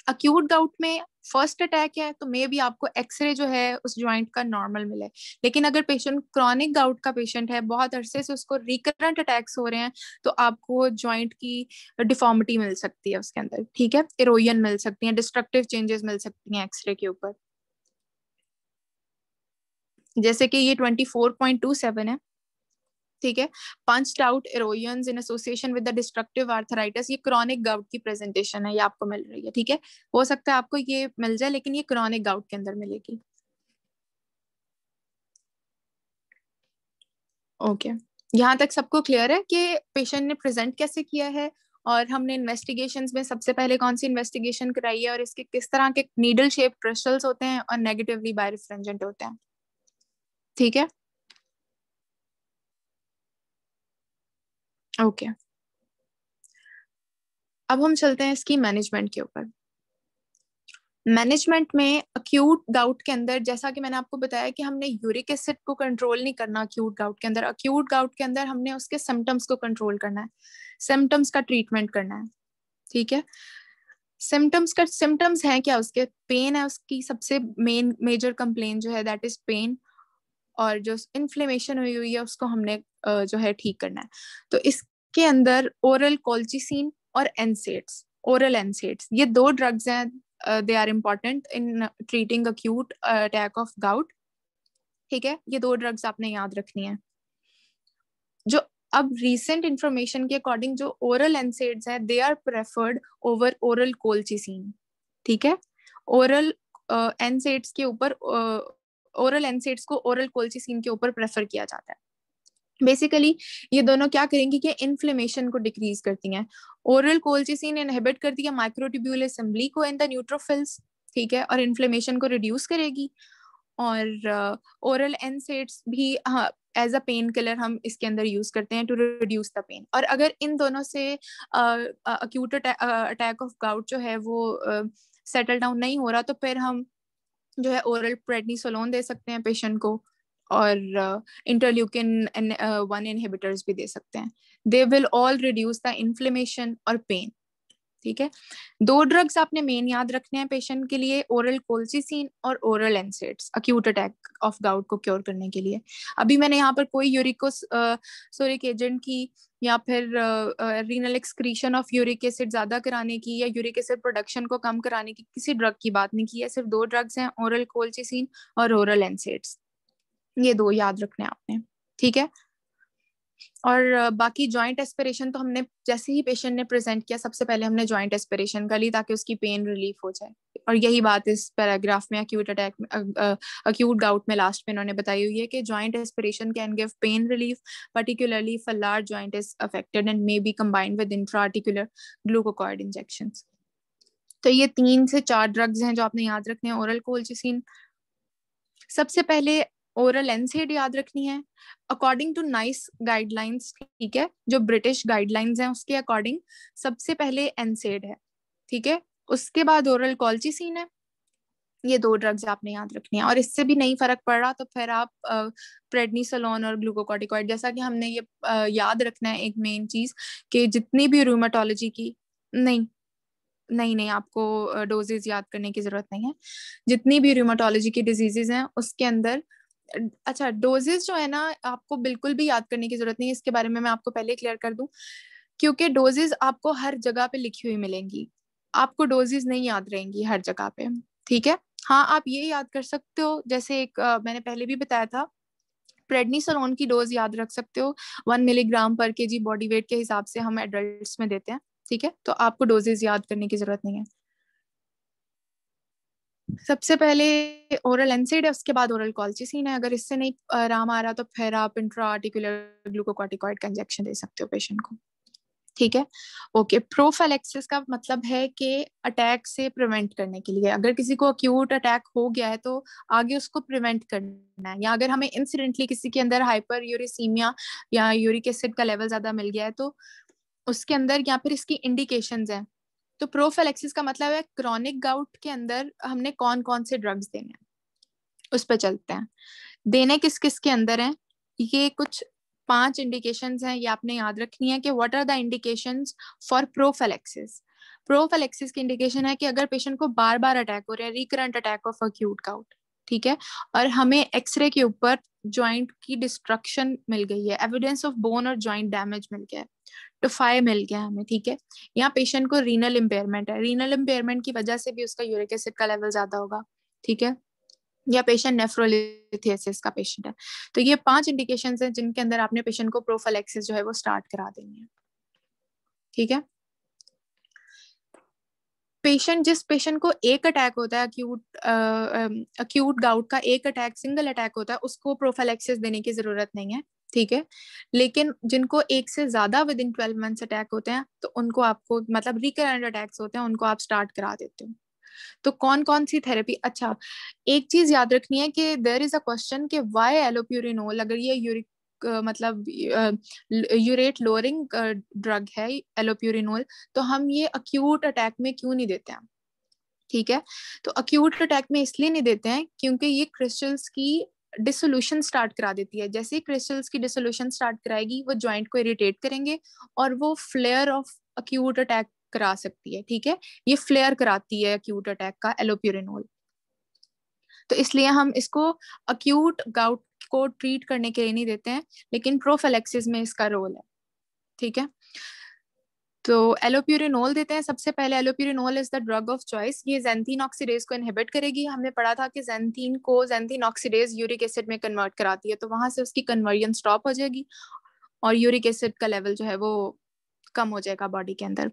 अक्यूट गाउट में फर्स्ट अटैक है तो मे भी आपको एक्सरे जो है उस जॉइंट का नॉर्मल मिले, लेकिन अगर पेशेंट क्रॉनिक गाउट का पेशेंट है, बहुत अरसे से उसको रिकरेंट अटैक्स हो रहे हैं, तो आपको जॉइंट की डिफॉर्मिटी मिल सकती है उसके अंदर। ठीक है, इरोजन मिल सकती है, डिस्ट्रक्टिव चेंजेस मिल सकती हैं एक्सरे के ऊपर, जैसे कि ये 24.27 है। ठीक है, punched out erosions in association with the destructive arthritis, ये क्रॉनिक गाउट की प्रेजेंटेशन है, ये आपको मिल रही है। ठीक है, हो सकता है आपको ये मिल जाए, लेकिन ये क्रॉनिक गाउट के अंदर मिलेगी। ओके, यहाँ तक सबको क्लियर है कि पेशेंट ने प्रेजेंट कैसे किया है, और हमने इन्वेस्टिगेशंस में सबसे पहले कौन सी इन्वेस्टिगेशन कराई है, और इसके किस तरह के नीडल शेप क्रिस्टल्स होते हैं और नेगेटिवली बायरिफ्रेंजेंट होते हैं। ठीक है, ओके, अब हम चलते हैं इसकी मैनेजमेंट के ऊपर। मैनेजमेंट में अक्यूट गाउट के अंदर, जैसा कि मैंने आपको बताया कि हमने यूरिक एसिड को कंट्रोल नहीं करना अक्यूट गाउट के अंदर, अक्यूट गाउट के अंदर हमने उसके सिम्टम्स को कंट्रोल करना है, सिम्टम्स का ट्रीटमेंट करना है। ठीक है, सिम्टम्स हैं क्या, उसके पेन है, उसकी सबसे मेन मेजर कंप्लेन जो है दैट इज पेन, और जो इन्फ्लेमेशन हुई हुई है उसको हमने जो है ठीक करना है। तो इसके अंदर ओरल कोल्चिसिन और एनसेड्स, ओरल एनसेड्स, ये 2 ड्रग्स हैं, they are important in treating acute attack of gout. ठीक है, ये 2 ड्रग्स आपने याद रखनी है। जो अब रिसेंट इंफॉर्मेशन के अकॉर्डिंग जो ओरल एनसेड्स हैं, they are preferred over oral colchicine. ठीक है, ओरल एनसेड्स के ऊपर, ओरल एनसेड्स को ओरल कोल्चिसिन के ऊपर प्रेफर किया जाता है। बेसिकली ये दोनों क्या करेंगी कि इन्फ्लेमेशन को डिक्रीज करती हैं। ओरल कोल्चिसिन इनहिबिट करती है माइक्रोट्यूब्यूल असेंबली को इन द न्यूट्रोफिल्स। ठीक है, और इन्फ्लेमेशन को रिड्यूस करेगी। और ओरल एनसेड्स भी, हाँ, एज अ पेन किलर हम इसके अंदर यूज करते हैं टू रिड्यूस द पेन। और अगर इन दोनों से अक्यूट अटैक ऑफ गाउट जो है वो सेटल डाउन नहीं हो रहा, तो फिर हम जो है ओरल प्रेडनिसोलोन दे सकते हैं पेशेंट को, और इंटरल्यूकिन 1 इनहिबिटर्स भी दे सकते हैं। They will all reduce the inflammation और पेन। ठीक है। 2 ड्रग्स आपने मेन याद रखने हैं पेशेंट के लिए, ओरल कोल्चिसिन और oral NSAIDs, acute attack of gout को क्योर करने के लिए। अभी मैंने यहाँ पर कोई यूरिक एजेंट की या फिर renal excretion of uric acid ज्यादा कराने की या यूरिक एसिड प्रोडक्शन को कम कराने की किसी ड्रग की बात नहीं की है। सिर्फ 2 ड्रग्स हैं, ओरल कोल्चिसिन और ओरल एनसेड्स, ये 2 याद रखने आपने, ठीक है। और बाकी जॉइंट एस्पिरेशन तो हमने जैसे ही पेशेंट ने प्रेजेंट किया सबसे पहले हमने जॉइंट एस्पिरेशन कर ली ताकि उसकी पेन रिलीफ हो जाए। और यही बात इस पैराग्राफ में अक्यूट अटैक में अक्यूट गाउट में लास्ट में इन्होंने बताई हुई है कि joint aspiration can give pain relief particularly if a large joint is affected and may be combined with intra-articular glucocorticoid injections. तो ये 3 से 4 ड्रग्स हैं जो आपने याद रखने हैं। ओरल कोल्चिसिन, सबसे पहले ओरल एनसेड याद रखनी है अकॉर्डिंग टू नाइस गाइडलाइंस, ठीक है, जो ब्रिटिश गाइडलाइंस हैं उसके अकॉर्डिंग सबसे पहले एनसेड है, ठीक है। उसके बाद ओरल कोल्चिसिन है। ये 2 ड्रग्स आपने याद रखनी है। और इससे भी नहीं फर्क पड़ रहा तो फिर आप प्रेडनिसोलोन और ग्लूकोकॉर्टिकॉइड, जैसा कि हमने ये याद रखना है एक मेन चीज कि जितनी भी रूमेटोलॉजी की नहीं नहीं नहीं आपको डोजेज याद करने की जरूरत नहीं है। जितनी भी रूमेटोलॉजी की डिजीजेज हैं उसके अंदर, अच्छा डोजेज जो है ना आपको बिल्कुल भी याद करने की जरूरत नहीं है, इसके बारे में मैं आपको पहले क्लियर कर दूं, क्योंकि डोजेज आपको हर जगह पे लिखी हुई मिलेंगी, आपको डोजेज नहीं याद रहेंगी हर जगह पे, ठीक है। हाँ आप ये याद कर सकते हो, जैसे एक मैंने पहले भी बताया था, प्रेडनिसोलोन की डोज याद रख सकते हो, 1 मिलीग्राम/kg बॉडी वेट के हिसाब से हम एडल्ट्स में देते हैं, ठीक है। तो आपको डोजेज याद करने की जरूरत नहीं है। सबसे पहले ओरल एनसेड है, उसके बाद ओरल कोल्चिसिन है। अगर इससे नहीं आराम आ रहा तो फिर आप इंट्रा आर्टिकुलर ग्लूकोकॉर्टिकॉइड का इंजेक्शन दे सकते हो पेशेंट को, ठीक है। ओके, प्रोफिलैक्सिस का मतलब है कि अटैक से प्रिवेंट करने के लिए, अगर किसी को अक्यूट अटैक हो गया है तो आगे उसको प्रिवेंट करना है, या अगर हमें इंसिडेंटली किसी के अंदर हाइपर यूरिसीमिया या यूरिक एसिड का लेवल ज्यादा मिल गया है तो उसके अंदर या फिर इसकी इंडिकेशंस हैं। तो प्रोफिलैक्सिस का मतलब है क्रॉनिक गाउट के अंदर हमने कौन कौन से ड्रग्स देने हैं, उस पर चलते हैं। देने किस किस के अंदर हैं, ये कुछ 5 इंडिकेशंस हैं, ये आपने याद रखनी है कि what are the indications for prophylaxis. Prophylaxis की इंडिकेशन है कि अगर पेशेंट को बार बार अटैक हो रहा है, recurrent attack of acute gout, ठीक है, और हमें एक्सरे के ऊपर जॉइंट की डिस्ट्रक्शन मिल गई है, एविडेंस ऑफ बोन और जॉइंट डैमेज मिल गया है, टोफाई मिल गया हमें, ठीक है। यहाँ पेशेंट को रीनल इम्पेयरमेंट है, रीनल इम्पेयरमेंट की वजह से भी उसका यूरिक एसिड का लेवल ज्यादा होगा, ठीक है, या पेशेंट नेफ्रोलिथियासिस का पेशेंट है। तो ये 5 इंडिकेशंस हैं जिनके अंदर आपने पेशेंट को प्रोफिलैक्सिस जो है वो स्टार्ट करा देनी है, ठीक है। पेशेंट, जिस पेशेंट को एक अटैक होता है अक्यूट गाउट का एक अटैक, सिंगल अटैक होता है, उसको प्रोफिलैक्सिस देने की जरूरत नहीं है, ठीक है। लेकिन जिनको एक से ज्यादा विद इन 12 मंथ्स अटैक होते हैं तो उनको आपको मतलब रिकरेंट अटैक्स होते हैं उनको आप स्टार्ट करा देते हो। तो कौन कौन सी थेरेपी, अच्छा एक चीज याद रखनी है कि देयर इज अ क्वेश्चन कि व्हाई एलोप्यूरिनोल, अगर ये यूरिक मतलब यूरेट लोअरिंग ड्रग है एलोप्यूरिनोल, तो हम ये अक्यूट अटैक में क्यों नहीं देते हैं, ठीक है। तो अक्यूट अटैक में इसलिए नहीं देते हैं क्योंकि ये क्रिस्टल्स की डिसोल्यूशन स्टार्ट करा देती है, जैसे ही क्रिस्टल्स की डिसोल्यूशन स्टार्ट कराएगी वो जॉइंट को इरिटेट करेंगे और वो फ्लेयर ऑफ अक्यूट अटैक करा सकती है, ठीक है। ये फ्लेयर कराती है अक्यूट अटैक का एलोप्यूरिनोल, तो इसलिए हम इसको अक्यूट गाउट को ट्रीट करने के लिए नहीं देते हैं, लेकिन प्रोफिलैक्सिस में इसका रोल है, ठीक है। तो एलोप्यूरिनोल देते हैं सबसे पहले। Allopurinol is the drug of choice, ये ज़ैंथीन ऑक्सीडेज को इनहिबिट करेगी। हमने पढ़ा था कि ज़ैंथीन ऑक्सीडेज यूरिक एसिड में कन्वर्ट कराती है, तो वहां से उसकी कन्वर्जन स्टॉप हो जाएगी और यूरिक एसिड का लेवल जो है वो कम हो जाएगा बॉडी के अंदर,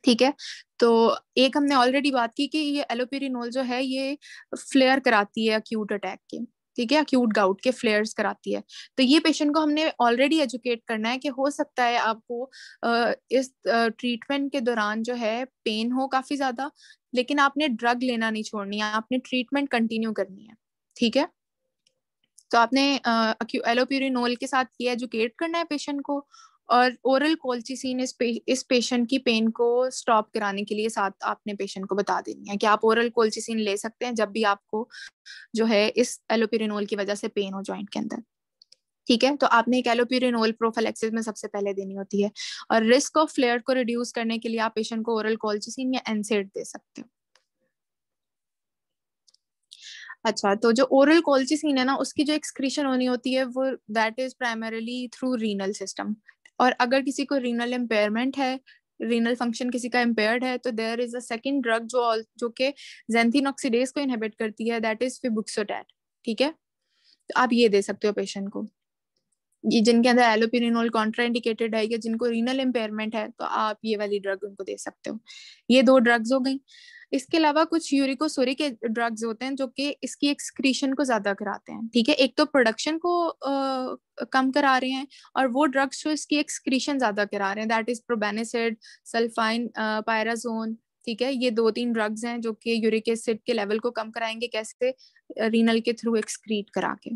ठीक है। तो एक हमने ऑलरेडी बात की कि ये एलोपेरिनोल जो है ये फ्लेयर कराती है अक्यूट अटैक के, ठीक है, अक्यूट गाउट के फ्लेयर्स कराती है। तो ये पेशेंट को हमने ऑलरेडी एजुकेट करना है कि हो सकता है आपको इस ट्रीटमेंट के दौरान जो है पेन हो काफी ज्यादा, लेकिन आपने ड्रग लेना नहीं छोड़नी है, आपने ट्रीटमेंट कंटिन्यू करनी है, ठीक है। तो आपने एलोप्यूरिनोल के साथ ये एजुकेट करना है पेशेंट को, और ओरल कोल्चिसिन इस पेशेंट की पेन को स्टॉप कराने के लिए साथ आपने पेशेंट को बता देनी है कि आप ओरल कोल्चिसिन ले सकते हैं जब भी आपको जो है इस एलोप्यूरिनोल की वजह से पेन हो जॉइंट के अंदर, ठीक है, तो आपने एक एलोप्यूरिनोल प्रोफिलैक्सिस में सबसे पहले देनी होती है। और रिस्क ऑफ फ्लेयर को रिड्यूस करने के लिए आप पेशेंट को ओरल कॉल्चिसिन या एनसेड दे सकते हो। अच्छा, तो जो ओरल कॉल्चिसिन है ना, उसकी जो एक्सक्रीशन होनी होती है वो that is primarily through renal system. और अगर किसी को रीनल इम्पेयरमेंट है, रीनल फंक्शन किसी का इम्पेयर्ड है, तो there is a second drug जो कि ज़ैंथीन ऑक्सीडेज को इनहिबिट करती है, दैट इज फिबुक्सोटैट। ठीक है, तो आप ये दे सकते हो पेशेंट को। ये जिनके अंदर एलोपिरिनोल कॉन्ट्राइंडिकेटेड है या जिनको रीनल इम्पेयरमेंट है, तो आप ये वाली ड्रग उनको दे सकते हो। ये 2 ड्रग्स हो गई। इसके अलावा कुछ यूरिकोसोरिक ड्रग्स होते हैं जो कि इसकी एक्सक्रीशन को ज्यादा कराते हैं। ठीक है, एक तो प्रोडक्शन को कम करा रहे हैं, और वो ड्रग्स जो इसकी एक्सक्रीशन ज्यादा करा रहे हैं, दैट इज प्रोबेनिसिड, सल्फाइन, पायराजोन। ठीक है, ये 2-3 ड्रग्स हैं जो कि यूरिक एसिड के लेवल को कम कराएंगे। कैसे? रीनल के थ्रू एक्सक्रीट करा के।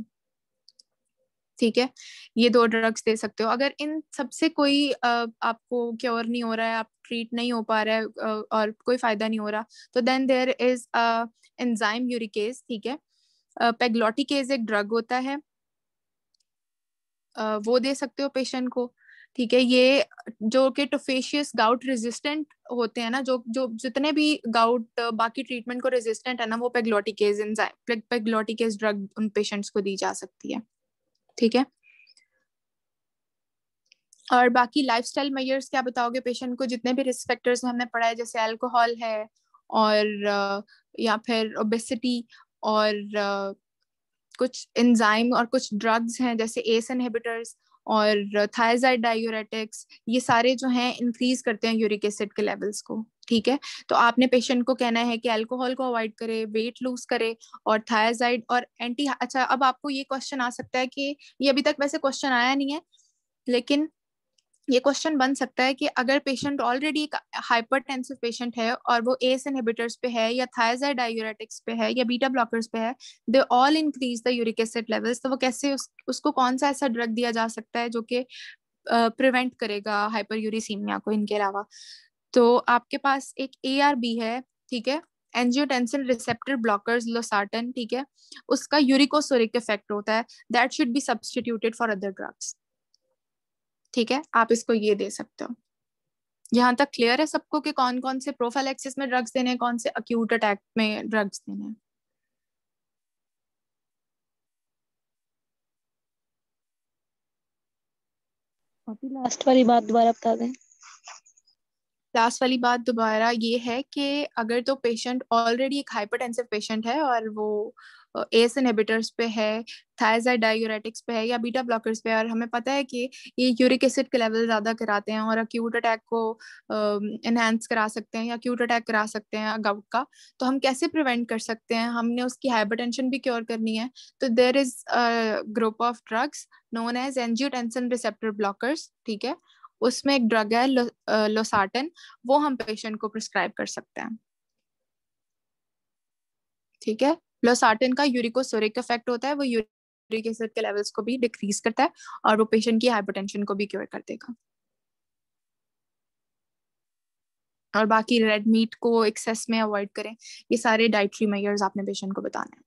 ठीक है, ये 2 ड्रग्स दे सकते हो। अगर इन सबसे कोई आपको क्योर नहीं हो रहा है, आप ट्रीट नहीं हो पा रहा है, और कोई फायदा नहीं हो रहा, तो then there is enzyme uricase. ठीक है, पेग्लोटिकेज एक ड्रग होता है, वो दे सकते हो पेशेंट को। ठीक है, ये जो कि टोफेशियस गाउट रेजिस्टेंट होते हैं ना, जो जो जितने भी गाउट बाकी ट्रीटमेंट को रेजिस्टेंट है ना, वो पेग्लोटिकेज एंजाइम पेग्लोटिकेज ड्रग उन पेशेंट्स को दी जा सकती है। ठीक है, और बाकी लाइफस्टाइल मेजर्स क्या बताओगे पेशेंट को? जितने भी रिस्क फैक्टर्स हमने पढ़ा है, जैसे अल्कोहल है, और या फिर ओबेसिटी, और कुछ एंजाइम और कुछ ड्रग्स हैं जैसे एस इनहिबिटर्स और थायराइड डायूरेटिक्स, ये सारे जो हैं इंक्रीज करते हैं यूरिक एसिड के लेवल्स को। ठीक है, तो आपने पेशेंट को कहना है कि अल्कोहल को अवॉइड करे, वेट लूज करे, और थायराइड और एंटी। अच्छा, अब आपको ये क्वेश्चन आ सकता है कि ये अभी तक वैसे क्वेश्चन आया नहीं है, लेकिन ये क्वेश्चन बन सकता है कि अगर पेशेंट ऑलरेडी एक हाइपरटेंसिव पेशेंट है और वो एस इनहिबिटर्स पे है, या थायराइड डायूरेटिक्स पे है, या बीटा ब्लॉकर्स पे है, they all increase the uric acid levels, तो वो कैसे उसको कौन सा ऐसा ड्रग दिया जा सकता है जो कि प्रिवेंट करेगा हाइपर यूरिसीमिया को इनके अलावा? तो आपके पास एक ARB है। ठीक है, एंजियोटेंसिन रिसेप्टर ब्लॉकर्स लोसार्टन। ठीक है, उसका यूरिकोसोरिक इफेक्ट होता है, that should be substituted for other drugs. ठीक है, आप इसको ये दे सकते हो। यहाँ तक क्लियर है सबको कि कौन कौन से प्रोफाइलैक्सिस में ड्रग्स देने हैं, कौन से अक्यूट अटैक में ड्रग्स देने हैं? अभी लास्ट वाली बात दोबारा बता दें। लास्ट वाली बात दोबारा ये है कि अगर तो पेशेंट ऑलरेडी एक हाइपरटेंसिव पेशेंट है और वो एस इनहिबिटर्स पे है, थायराइड डायूरेटिक्स पे है, या बीटा ब्लॉकर्स पे है, और हमें पता है कि ये यूरिक एसिड के लेवल ज्यादा कराते हैं और अक्यूट अटैक को एनहांस करा सकते हैं या अक्यूट अटैक करा सकते हैं गाउट का, तो हम कैसे प्रिवेंट कर सकते हैं? हमने उसकी हाइपरटेंशन भी क्योर करनी है, तो there is group of drugs known as angiotensin receptor blockers. ठीक है, उसमें एक ड्रग है लोसार्टन, वो हम पेशेंट को प्रिस्क्राइब कर सकते हैं। ठीक है, लोसार्टन का यूरिकोसोरिक इफेक्ट होता है, वो यूरिक एसिड के लेवल्स को भी डिक्रीज करता है, और वो पेशेंट की हाइपरटेंशन को भी क्योर कर देगा। और बाकी रेड मीट को एक्सेस में अवॉइड करें। ये सारे डाइटरी मेजर्स आपने पेशेंट को बताने हैं।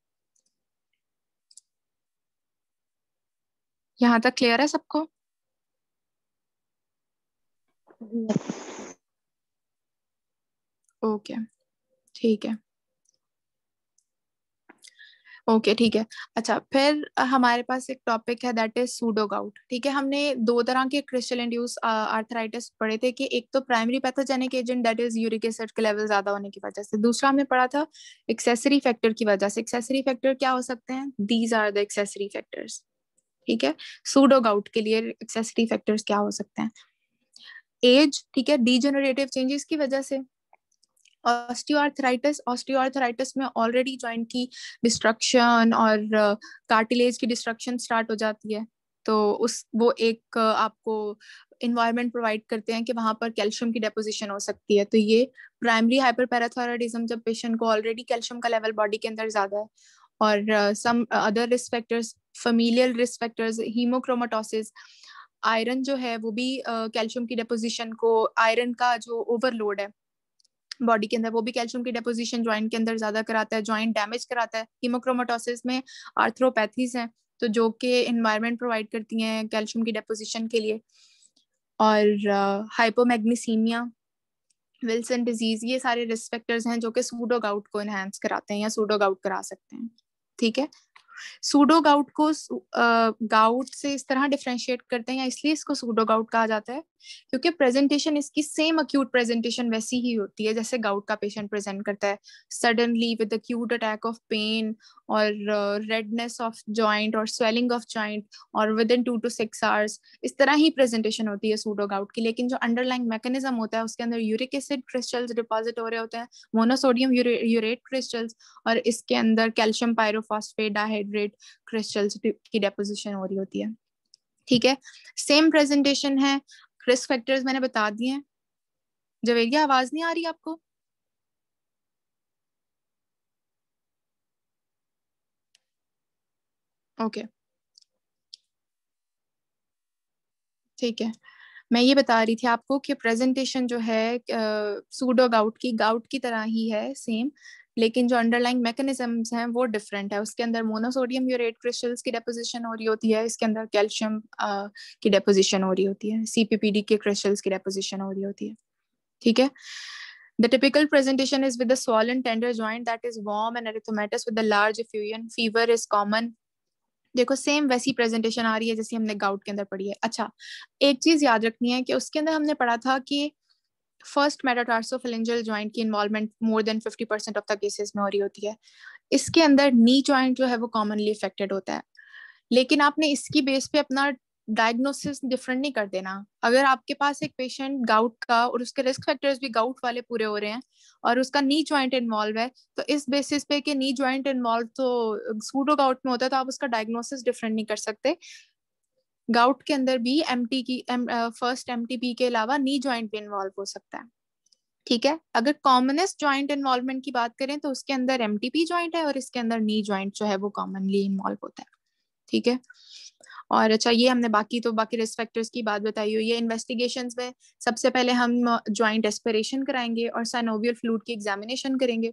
यहाँ तक क्लियर है सबको? ओके, ठीक है। ओके, ठीक है। अच्छा, फिर हमारे पास एक टॉपिक है दैट इज सूडो गाउट। ठीक है, हमने 2 तरह के क्रिस्टल इंड्यूस आर्थराइटिस पढ़े थे, कि एक तो primary pathogenic agent that is uric acid के लेवल ज्यादा होने की वजह से, दूसरा हमने पढ़ा था एक्सेसरी फैक्टर की वजह से। एक्सेसरी फैक्टर क्या हो सकते हैं? These are the accessory factors. ठीक है, सूडो गाउट के लिए एक्सेसरी फैक्टर्स क्या हो सकते हैं? एज, ठीक है, डीजेनरेटिव चेंजेस की वजह से। ऑस्टियोआर्थराइटिस में ऑलरेडी जॉइंट की डिस्ट्रक्शन और कार्टिलेज की डिस्ट्रक्शन स्टार्ट हो जाती है, तो उस वो एक आपको इन्वायरमेंट प्रोवाइड करते हैं कि वहां पर कैल्शियम की डेपोजिशन हो सकती है। तो ये प्राइमरी हाइपरपैराथायरॉयडिज्म, जब पेशेंट को ऑलरेडी कैल्शियम का लेवल बॉडी के अंदर ज्यादा है। और some other risk factors, familial risk factors, haemochromatosis, iron जो है वो भी कैल्शियम की डेपोजिशन को, आयरन का जो ओवरलोड है बॉडी के अंदर, वो भी कैल्शियम की डेपोजिशन ज्वाइंट के अंदर ज्यादा कराता है, ज्वाइंट डैमेज कराता है। हीमोक्रोमाटोसिस में आर्थ्रोपैथीज हैं, तो जो कि इन्वायरमेंट प्रोवाइड करती हैं कैल्शियम की डेपोजिशन के लिए, और हाइपोमैग्नीसीमिया, विल्सन डिजीज, ये सारे रिस्क फैक्टर्स हैं जो कि सूडो गाउट को एनहांस कराते हैं या सूडो गाउट करा सकते हैं। ठीक है, सूडो गाउट को गाउट से इस तरह डिफरेंशिएट करते हैं या इसलिए इसको सूडो गाउट कहा जाता है क्योंकि प्रेजेंटेशन इसकी सेम अक्यूट प्रेजेंटेशन वैसी ही होती है जैसे गाउट का पेशेंट प्रेजेंट करता है, suddenly with acute attack of pain और रेडनेस ऑफ जॉइंट और स्वेलिंग ऑफ जॉइंट और विद इन 2 to 6 hours, इस तरह ही प्रेजेंटेशन होती है सूडो गाउट की। लेकिन जो अंडरलाइंग मैकेनिज्म होता है उसके अंदर यूरिक एसिड क्रिस्टल्स डिपॉजिट हो रहे होते हैं, मोनोसोडियम यूरेट क्रिस्टल्स, और इसके अंदर कैल्शियम पायरोफॉस्फेट डाइहाइड्रेट क्रिस्टल्स की डेपोजिशन हो रही होती है। ठीक है, सेम प्रेजेंटेशन है, रिस्क फैक्टर्स मैंने बता दिए हैं। जवेरिया, आवाज नहीं आ रही आपको? ओके ठीक है, मैं ये बता रही थी आपको कि प्रेजेंटेशन जो है सूडो गाउट की तरह ही है सेम, लेकिन जो अंडरलाइंग मैकेनिज्म्स हैं वो डिफरेंट है। उसके अंदर मोनोसोडियम यूरेट क्रिस्टल्स की डेपोजिशन हो रही होती है, इसके अंदर कैल्शियम की डेपोजिशन हो रही होती है, सीपीपीडी के क्रिस्टल्स की डेपोजिशन हो रही होती है। ठीक है, the typical presentation is with a swollen tender joint that is warm and erythematous with a large effusion, fever is common। देखो सेम वैसी प्रेजेंटेशन आ रही है जैसी हमने गाउट के अंदर पढ़ी है। अच्छा, एक चीज याद रखनी है कि उसके अंदर हमने पढ़ा था कि फर्स्ट मेटाटार्सोफेलेंजियल जॉइंट की involvement more than 50% of the cases में हो रही होती है। इसके अंदर नी जॉइंट जो है वो कॉमनली इफेक्टेड होता है, लेकिन आपने इसकी बेस पे अपना डायग्नोसिस डिफरेंट नहीं कर देना। अगर आपके पास एक पेशेंट गाउट का और उसके रिस्क फैक्टर्स भी गाउट वाले पूरे हो रहे हैं और उसका नी जॉइंट इन्वॉल्व है, तो इस बेसिस पे कि नी जॉइंट इन्वॉल्व तो सूडो गाउट में होता है तो आप उसका डायग्नोसिस डिफरेंट नहीं कर सकते। गाउट के अंदर भी फर्स्ट एमटीपी के अलावा नी जॉइंट भी इन्वॉल्व हो सकता है। ठीक है, अगर कॉमनेस्ट जॉइंट इन्वॉल्वमेंट की बात करें तो उसके अंदर एमटीपी जॉइंट है और इसके अंदर नी जॉइंट जो है वो कॉमनली इन्वॉल्व होता है। ठीक है, और अच्छा ये हमने बाकी रिस्क फैक्टर्स की बात बताई हुई है। इन्वेस्टिगेशंस में सबसे पहले हम जॉइंट एस्पिरेशन कराएंगे और साइनोवियल फ्लूइड की एग्जामिनेशन करेंगे।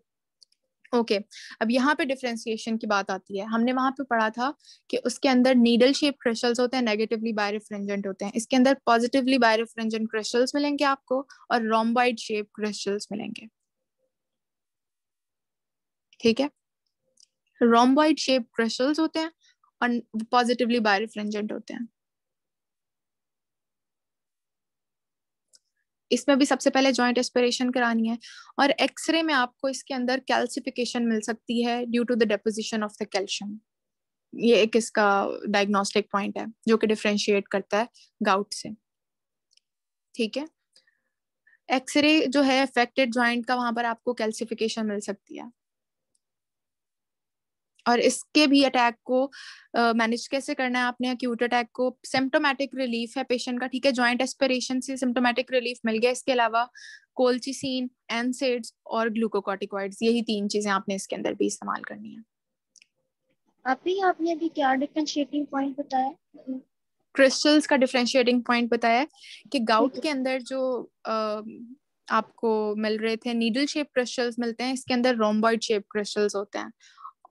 ओके अब यहाँ पे डिफरेंशिएशन की बात आती है। हमने वहां पे पढ़ा था कि उसके अंदर नीडल शेप क्रिस्टल्स होते हैं, नेगेटिवली बायरेफ्रेंजेंट होते हैं। इसके अंदर पॉजिटिवली बायरेफ्रेंजेंट क्रिस्टल्स मिलेंगे आपको और रोम्बॉइड शेप क्रिस्टल्स मिलेंगे। ठीक है, रोम्बॉइड शेप क्रिस्टल्स होते हैं और पॉजिटिवली बायरेफ्रेंजेंट होते हैं। इसमें भी सबसे पहले जॉइंट एस्पिरेशन करानी है और एक्सरे में आपको इसके अंदर कैल्सिफिकेशन मिल सकती है due to the deposition of the calcium. ये एक इसका डायग्नोस्टिक पॉइंट है जो कि डिफरेंशिएट करता है गाउट से। ठीक है, एक्सरे जो है अफेक्टेड जॉइंट का, वहां पर आपको कैल्सिफिकेशन मिल सकती है। और इसके भी अटैक को मैनेज कैसे करना है आपने? अक्यूट अटैक को सिम्टोमेटिक रिलीफ है पेशेंट का, ठीक है, जॉइंट एस्पिरेशन से सिम्टोमेटिक रिलीफ मिल गया, इसके अलावा कोल्चिसिन, एनसेड्स और ग्लूकोकॉर्टिकॉइड्स, यही 3 चीजें आपने इसके अंदर भी इस्तेमाल करनी है। आपने अभी क्या डिफरेंशिएटिंग पॉइंट बताया? क्रिस्टल्स का डिफरेंशिएटिंग पॉइंट बताया कि गाउट ठीक के है। अंदर जो आपको मिल रहे थे नीडल शेप क्रिस्टल्स मिलते हैं, इसके अंदर रोम्बॉइड शेप क्रिस्टल्स होते हैं।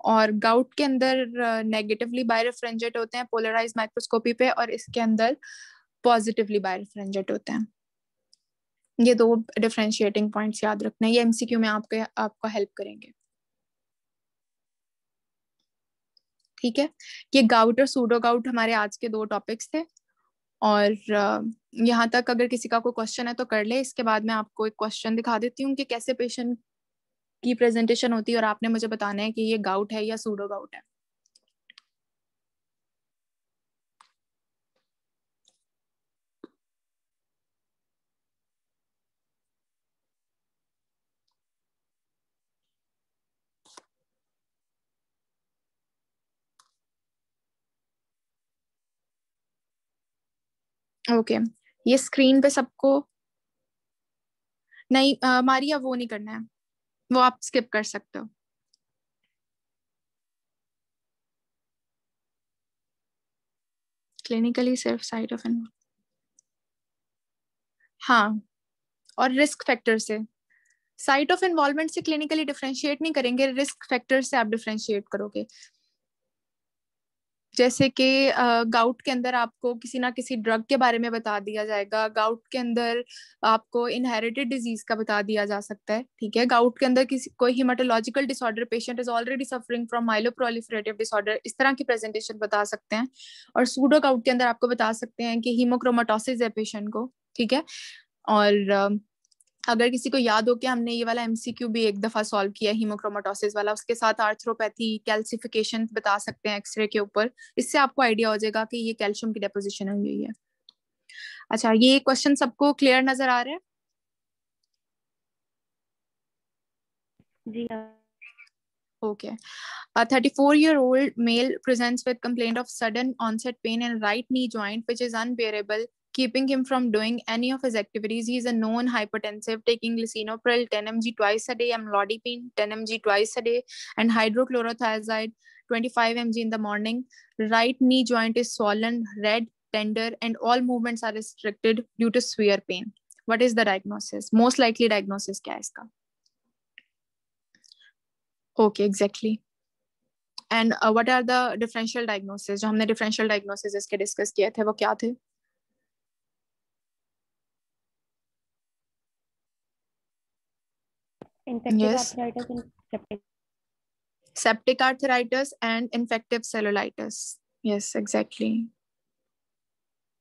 और गाउट के अंदर नेगेटिवली बायरेफ्रेंजेंट होते हैं पोलराइज माइक्रोस्कोपी पे, और इसके अंदर पॉजिटिवली बायरेफ्रेंजेंट होते हैं। ये 2 डिफरेंशिएटिंग पॉइंट्स याद रखना है, ये एमसीक्यू में आपको हेल्प करेंगे। ठीक है, ये गाउट और सूडो गाउट हमारे आज के 2 टॉपिक्स थे। और यहाँ तक अगर किसी का कोई क्वेश्चन है तो कर ले, इसके बाद मैं आपको एक क्वेश्चन दिखा देती हूँ कि कैसे पेशेंट की प्रेजेंटेशन होती है और आपने मुझे बताना है कि ये गाउट है या सूडो गाउट है। ओके ये स्क्रीन पे सबको नहीं, मारिया वो नहीं करना है, वो आप स्किप कर सकते हो। क्लिनिकली सिर्फ साइट ऑफ एन, हाँ, और रिस्क फैक्टर से। साइट ऑफ इन्वॉल्वमेंट से क्लिनिकली डिफरेंशिएट नहीं करेंगे, रिस्क फैक्टर से आप डिफरेंशिएट करोगे। जैसे कि गाउट के अंदर आपको किसी ना किसी ड्रग के बारे में बता दिया जाएगा, गाउट के अंदर आपको इनहेरिटेड डिजीज का बता दिया जा सकता है, ठीक है। गाउट के अंदर किसी कोई haematological disorder, patient is already suffering from myeloproliferative disorder, इस तरह की प्रेजेंटेशन बता सकते हैं। और सूडो गाउट के अंदर आपको बता सकते हैं कि हीमोक्रोमाटोसिस है पेशेंट को, ठीक है। और अगर किसी को याद हो कि हमने ये वाला एमसीक्यू भी एक दफा सॉल्व किया हीमोक्रोमाटोसिस वाला, उसके साथ आर्थ्रोपैथी, कैल्सिफिकेशन बता सकते हैं एक्सरे के ऊपर, इससे आपको आइडिया हो जाएगा कि ये कैल्शियम की डेपोजिशन हुई है। अच्छा, ये क्वेश्चन सबको क्लियर नजर आ रहा है? जी हाँ। Okay. A 34-year-old male presents with complaint of sudden onset pain in right knee joint, which is unbearable, keeping him from doing any of his activities. He is a known hypertensive, taking lisinopril 10 mg twice a day, amlodipine 10 mg twice a day, and hydrochlorothiazide 25 mg in the morning. Right knee joint is swollen, red, tender, and all movements are restricted due to severe pain. What is the diagnosis? Most likely diagnosis क्या है इसका? Okay, exactly. And what are the differential diagnosis? जो हमने differential diagnosis इसके discuss किए थे वो क्या थे? Infective yes, arthritis in septic. septic arthritis and infective cellulitis. Yes, exactly.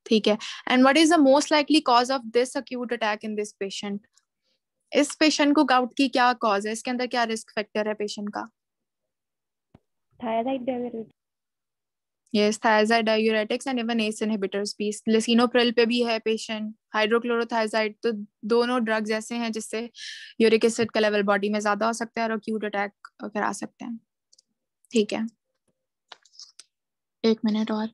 ठीक है। And what is the most likely cause of this acute attack in this patient? इस पेशेंट को गाउट की क्या कॉज है? इसके अंदर क्या रिस्क फैक्टर है पेशेंट का? Thyroid diabetes. Yes, thiazide diuretics and even ACE inhibitors भी। लिसिनोप्रिल पे भी है पेशेंट, हाइड्रोक्लोरोथायजाइड, तो दोनों ड्रग्स ऐसे हैं जिससे यूरिक एसिड का लेवल बॉडी में ज्यादा हो सकता है और acute अटैक करा सकते हैं, ठीक है। एक मिनट और।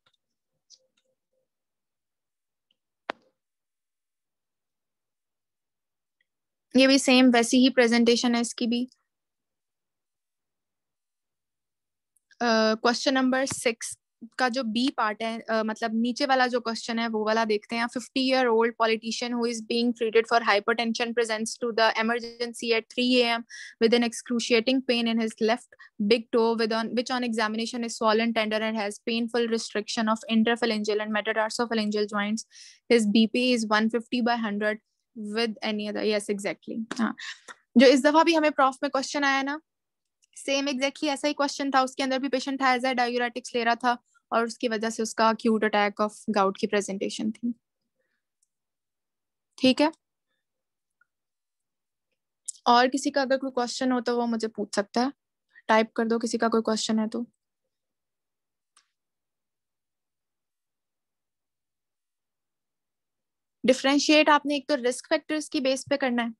ये भी सेम वैसी ही प्रेजेंटेशन है इसकी भी। क्वेश्चन नंबर 6 का जो बी पार्ट है, मतलब नीचे वाला जो क्वेश्चन है वो वाला देखते हैं। 50-year-old politician who is being treated for hypertension presents to the emergency at 3 a.m. with an excruciating pain in his left big toe, which on examination is swollen, tender, and has painful restriction of interphalangeal and metatarsophalangeal joints. His BP is 150 by 100 with any other. Yes, exactly. हाँ, जो इस दफा भी हमें prof में question आया ना, same exactly ऐसा ही क्वेश्चन था। उसके अंदर भी पेशेंट थायराइड डायूरेटिक्स ले रहा था और उसकी वजह से उसका acute अटैक ऑफ गाउट की प्रेजेंटेशन थी, ठीक है। और किसी का अगर कोई क्वेश्चन हो तो वो मुझे पूछ सकता है, टाइप कर दो किसी का कोई क्वेश्चन है तो। डिफरेंशिएट आपने एक तो रिस्क फैक्टर्स की बेस पे करना है।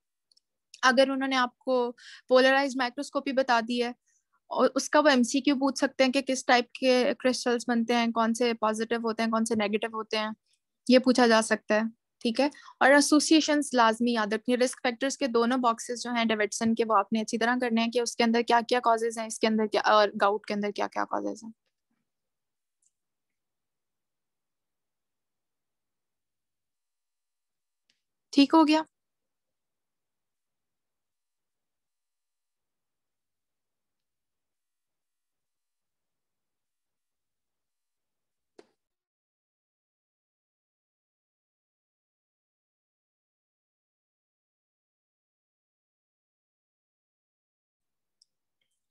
अगर उन्होंने आपको पोलराइज्ड माइक्रोस्कोपी बता दी है और उसका वो एमसीक्यू पूछ सकते हैं कि किस टाइप के क्रिस्टल्स बनते हैं, कौन से पॉजिटिव होते हैं, कौन से नेगेटिव होते हैं, ये पूछा जा सकता है, ठीक है। और एसोसिएशंस लाजमी याद रखनी है। रिस्क फैक्टर्स के दोनों बॉक्सेस जो हैं डेविडसन के, वो आपने अच्छी तरह करने हैं कि उसके अंदर क्या क्या कॉजेज हैं, इसके अंदर क्या, और गाउट के अंदर क्या क्या कॉजेज हैं। ठीक हो गया?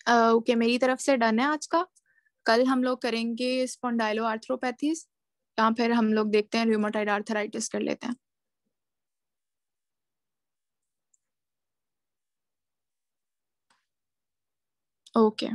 ओके, मेरी तरफ से डन है आज का। कल हम लोग करेंगे स्पॉन्डाइलो आर्थ्रोपैथीज, या फिर हम लोग देखते हैं रूमेटॉइड आर्थराइटिस कर लेते हैं। ओके।